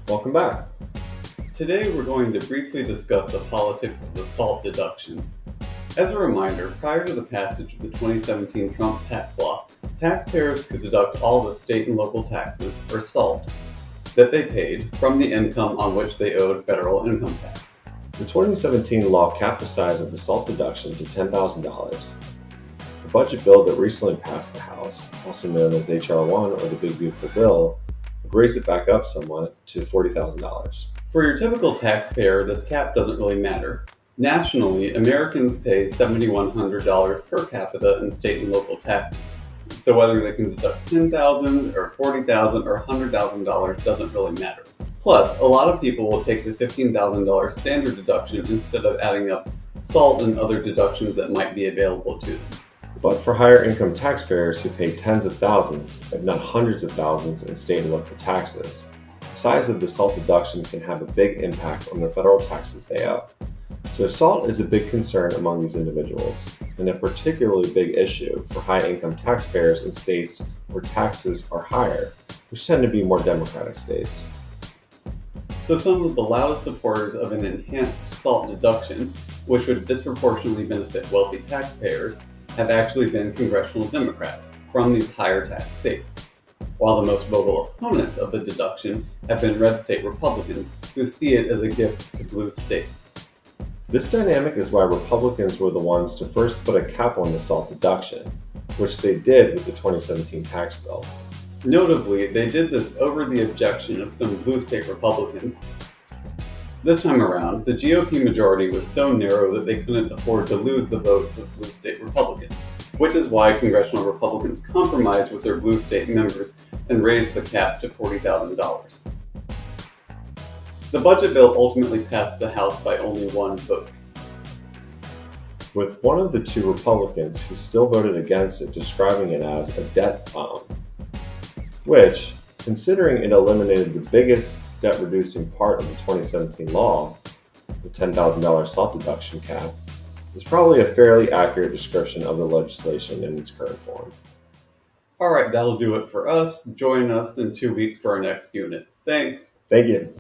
Welcome back. Today we're going to briefly discuss the politics of the SALT deduction. As a reminder, prior to the passage of the 2017 Trump tax law, taxpayers could deduct all the state and local taxes, or SALT, that they paid from the income on which they owed federal income tax. The 2017 law capped the size of the SALT deduction to $10,000. The budget bill that recently passed the House, also known as H.R. 1 or the Big Beautiful Bill, would raise it back up somewhat to $40,000. For your typical taxpayer, this cap doesn't really matter. Nationally, Americans pay $7,100 per capita in state and local taxes. So whether they can deduct $10,000 or $40,000 or $100,000 doesn't really matter. Plus, a lot of people will take the $15,000 standard deduction instead of adding up SALT and other deductions that might be available to them. But for higher income taxpayers who pay tens of thousands, if not hundreds of thousands, in state and local taxes, the size of the SALT deduction can have a big impact on the federal taxes they owe. So SALT is a big concern among these individuals, and a particularly big issue for high-income taxpayers in states where taxes are higher, which tend to be more democratic states. So some of the loudest supporters of an enhanced SALT deduction, which would disproportionately benefit wealthy taxpayers, have actually been congressional Democrats from these higher tax states, while the most vocal opponents of the deduction have been red state Republicans who see it as a gift to blue states. This dynamic is why Republicans were the ones to first put a cap on the SALT deduction, which they did with the 2017 tax bill. Notably, they did this over the objection of some blue state Republicans. This time around, the GOP majority was so narrow that they couldn't afford to lose the votes of blue state Republicans, which is why congressional Republicans compromised with their blue state members and raised the cap to $40,000. The budget bill ultimately passed the House by only one vote. With one of the two Republicans who still voted against it describing it as a debt bomb, which, considering it eliminated the biggest debt-reducing part of the 2017 law, the $10,000 SALT deduction cap, is probably a fairly accurate description of the legislation in its current form. Alright, that'll do it for us. Join us in 2 weeks for our next unit. Thanks! Thank you.